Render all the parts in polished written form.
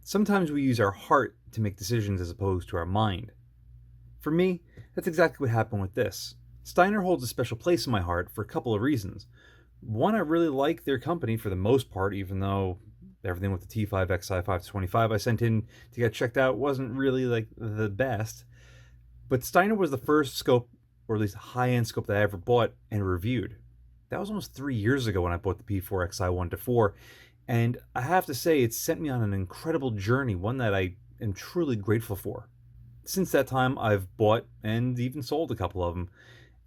Sometimes we use our heart to make decisions as opposed to our mind. For me, that's exactly what happened with this. Steiner holds a special place in my heart for a couple of reasons. One, I really like their company for the most part, even though everything with the T5XI 525 I sent in to get checked out wasn't really like the best. But Steiner was the first scope, or at least high-end scope that I ever bought and reviewed. That was almost 3 years ago when I bought the P4XI 1-4, and I have to say it's sent me on an incredible journey, one that I am truly grateful for. Since that time, I've bought and even sold a couple of them,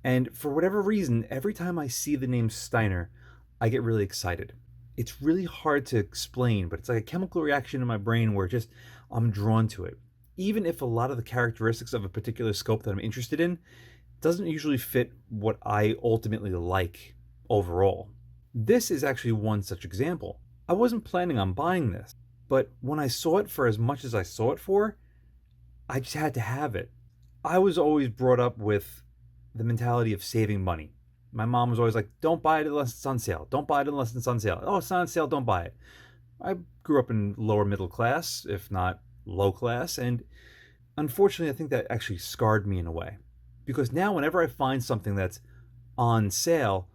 and for whatever reason, every time I see the name Steiner, I get really excited. It's really hard to explain, but it's like a chemical reaction in my brain where I'm drawn to it. Even if a lot of the characteristics of a particular scope that I'm interested in doesn't usually fit what I ultimately like overall. This is actually one such example. I wasn't planning on buying this, but when I saw it for as much as I saw it for, I just had to have it. I was always brought up with the mentality of saving money. My mom was always like, don't buy it unless it's on sale. Don't buy it unless it's on sale. Oh, it's not on sale, don't buy it. I grew up in lower middle class, if not low class, and unfortunately, I think that actually scarred me in a way. Because now, whenever I find something that's on sale,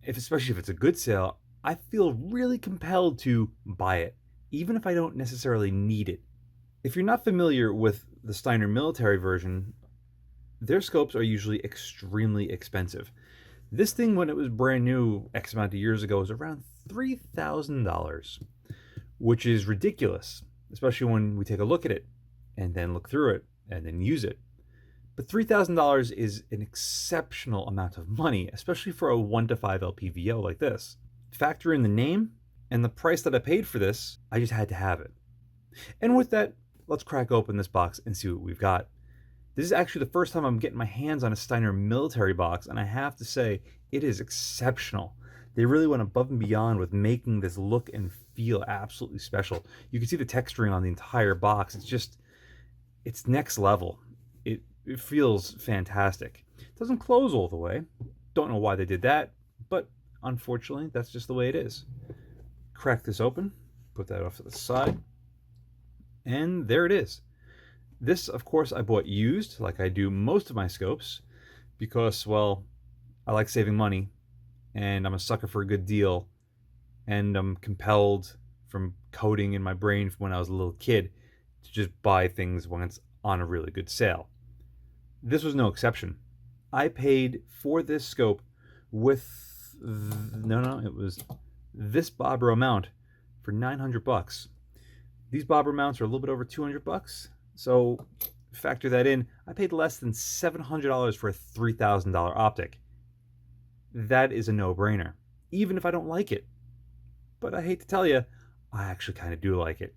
especially if it's a good sale, I feel really compelled to buy it, even if I don't necessarily need it. If you're not familiar with the Steiner military version, their scopes are usually extremely expensive. This thing, when it was brand new X amount of years ago, was around $3,000, which is ridiculous, especially when we take a look at it and then look through it and then use it. But $3,000 is an exceptional amount of money, especially for a 1-5 LPVO like this. Factor in the name and the price that I paid for this, I just had to have it. And with that, let's crack open this box and see what we've got. This is actually the first time I'm getting my hands on a Steiner military box, and I have to say, it is exceptional. They really went above and beyond with making this look and feel absolutely special. You can see the texturing on the entire box. It's next level. It feels fantastic. It doesn't close all the way. Don't know why they did that, but unfortunately, that's just the way it is. Crack this open, put that off to the side, and there it is. This, of course, I bought used, like I do most of my scopes, because, well, I like saving money, and I'm a sucker for a good deal, and I'm compelled from coding in my brain from when I was a little kid to just buy things when it's on a really good sale. This was no exception. I paid for this scope with, it was this Bobro mount for $900. These Bobro mounts are a little bit over $200. So factor that in, I paid less than $700 for a $3,000 optic. That is a no-brainer, even if I don't like it. But I hate to tell you, I actually kind of do like it.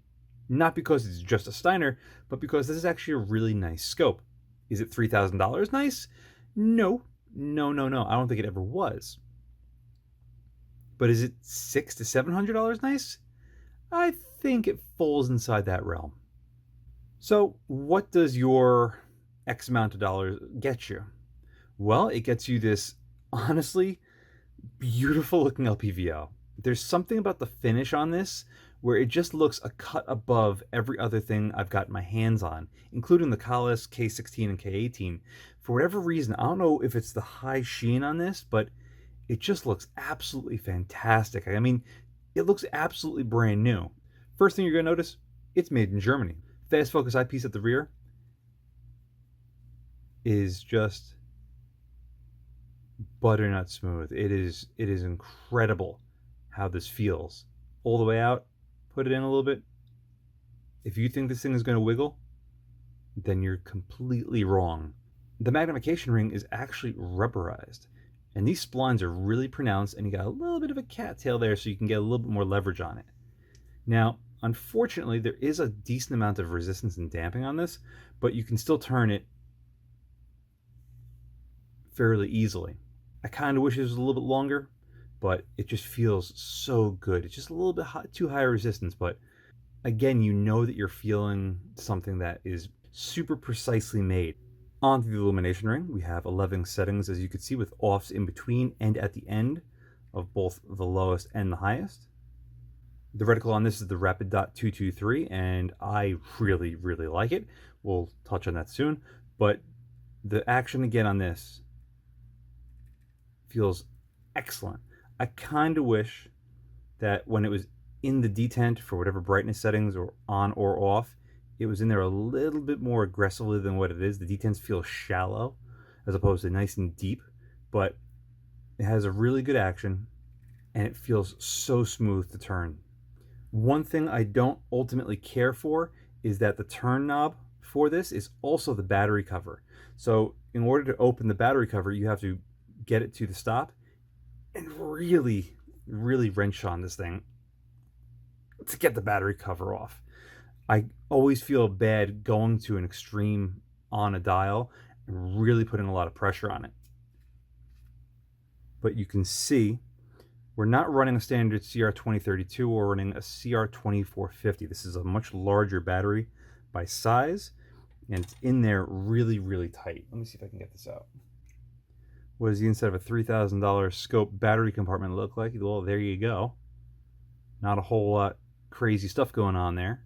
Not because it's just a Steiner, but because this is actually a really nice scope. Is it $3,000 nice? No. I don't think it ever was. But is it $600 to $700 nice? I think it falls inside that realm. So what does your X amount of dollars get you? Well, it gets you this honestly beautiful looking LPVO. There's something about the finish on this where it just looks a cut above every other thing I've got my hands on, including the Collis K16 and K18. For whatever reason, I don't know if it's the high sheen on this, but it just looks absolutely fantastic. I mean, it looks absolutely brand new. First thing you're going to notice, it's made in Germany. Fast focus eyepiece at the rear is just butternut smooth. It is incredible how this feels. All the way out, put it in a little bit. If you think this thing is going to wiggle, then you're completely wrong. The magnification ring is actually rubberized, and these splines are really pronounced, and you got a little bit of a cattail there so you can get a little bit more leverage on it. Now, unfortunately, there is a decent amount of resistance and damping on this, but you can still turn it fairly easily. I kind of wish it was a little bit longer, but it just feels so good. It's just a little bit too high resistance, but again, you know that you're feeling something that is super precisely made. Onto the Illumination Ring, we have 11 settings, as you can see, with offs in between and at the end of both the lowest and the highest. The reticle on this is the Rapid Dot 223, and I really, really like it. We'll touch on that soon. But the action again on this feels excellent. I kind of wish that when it was in the detent for whatever brightness settings or on or off, it was in there a little bit more aggressively than what it is. The detents feel shallow as opposed to nice and deep, but it has a really good action and it feels so smooth to turn. One thing I don't ultimately care for is that the turn knob for this is also the battery cover. So in order to open the battery cover, you have to get it to the stop and really, really wrench on this thing to get the battery cover off. I always feel bad going to an extreme on a dial and really putting a lot of pressure on it. But you can see we're not running a standard CR2032, we're running a CR2450. This is a much larger battery by size, and it's in there really, really tight. Let me see if I can get this out. What does the inside of a $3,000 scope battery compartment look like? Well, there you go. Not a whole lot crazy stuff going on there.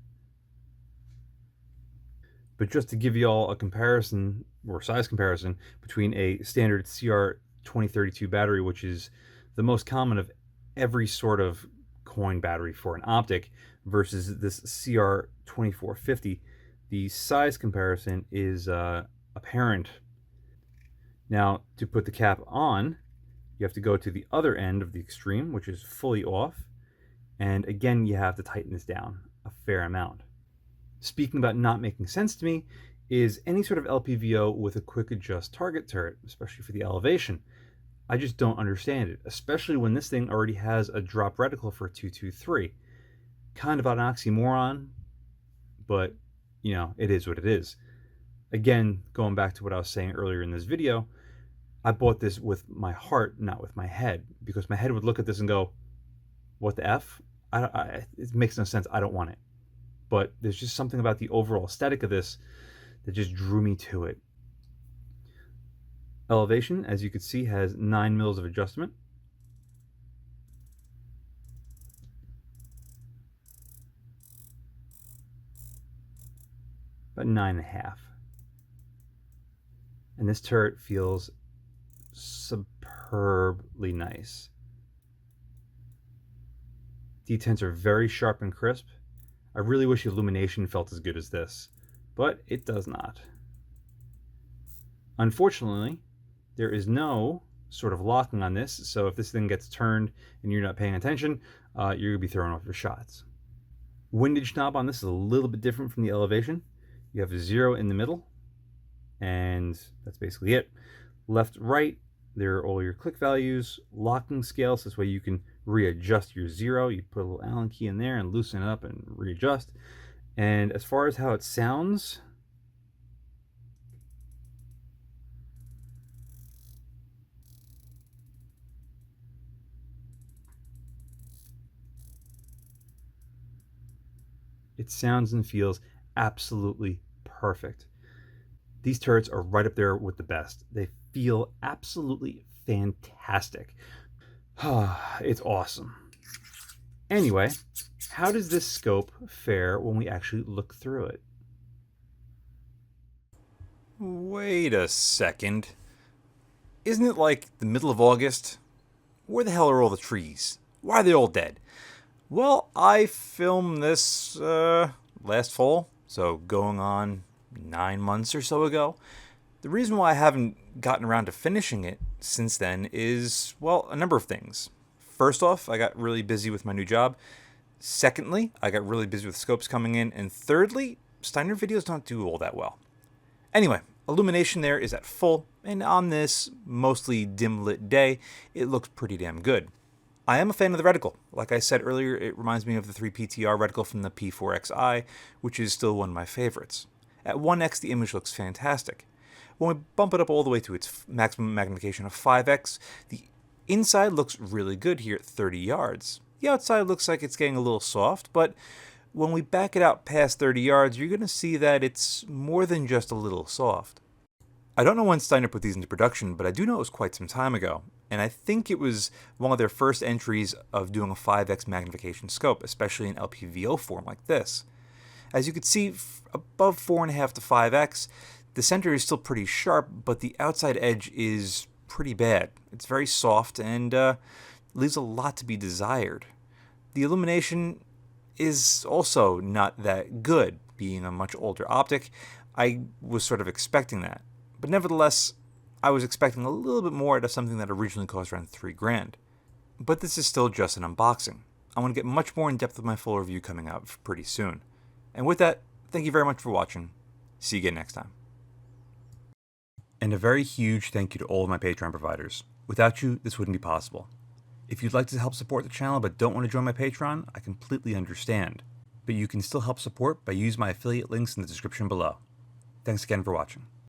But just to give you all a comparison, or size comparison, between a standard CR2032 battery, which is the most common of every sort of coin battery for an optic, versus this CR2450, the size comparison is apparent. Now, to put the cap on, you have to go to the other end of the extreme, which is fully off, and again, you have to tighten this down a fair amount. Speaking about not making sense to me is any sort of LPVO with a quick adjust target turret, especially for the elevation. I just don't understand it, especially when this thing already has a drop reticle for 223. Kind of an oxymoron, but you know, it is what it is. Again, going back to what I was saying earlier in this video, I bought this with my heart, not with my head, because my head would look at this and go, what the F? It makes no sense. I don't want it. But there's just something about the overall aesthetic of this that just drew me to it. Elevation, as you can see, has 9 mils of adjustment. About 9.5. And this turret feels superbly nice. Detents are very sharp and crisp. I really wish Illumination felt as good as this, but it does not. Unfortunately, there is no sort of locking on this, so if this thing gets turned and you're not paying attention, you're going to be throwing off your shots. Windage knob on this is a little bit different from the Elevation. You have a 0 in the middle, and that's basically it. Left, right, there are all your click values, locking scale, so this way you can readjust your 0. You put a little Allen key in there and loosen it up and readjust. And as far as how it sounds, it sounds and feels absolutely perfect. These turrets are right up there with the best. They feel absolutely fantastic. It's awesome. Anyway, how does this scope fare when we actually look through it? Wait a second. Isn't it like the middle of August? Where the hell are all the trees? Why are they all dead? Well, I filmed this last fall, so going on 9 months or so ago. The reason why I haven't gotten around to finishing it since then is, well, a number of things. First off, I got really busy with my new job. Secondly, I got really busy with scopes coming in. And thirdly, Steiner videos don't do all that well. Anyway, illumination there is at full, and on this mostly dim lit day, it looks pretty damn good. I am a fan of the reticle. Like I said earlier, it reminds me of the 3PTR reticle from the P4XI, which is still one of my favorites. At 1x, the image looks fantastic. When we bump it up all the way to its maximum magnification of 5x, the inside looks really good here at 30 yards. The outside looks like it's getting a little soft, but when we back it out past 30 yards, you're going to see that it's more than just a little soft. I don't know when Steiner put these into production, but I do know it was quite some time ago, and I think it was one of their first entries of doing a 5x magnification scope, especially in LPVO form like this. As you can see, above 4.5 to 5x, the center is still pretty sharp, but the outside edge is pretty bad. It's very soft and leaves a lot to be desired. The illumination is also not that good. Being a much older optic, I was sort of expecting that. But nevertheless, I was expecting a little bit more out of something that originally cost around $3,000. But this is still just an unboxing. I want to get much more in depth with my full review coming out pretty soon. And with that, thank you very much for watching. See you again next time. And a very huge thank you to all of my Patreon providers. Without you, this wouldn't be possible. If you'd like to help support the channel but don't want to join my Patreon, I completely understand. But you can still help support by using my affiliate links in the description below. Thanks again for watching.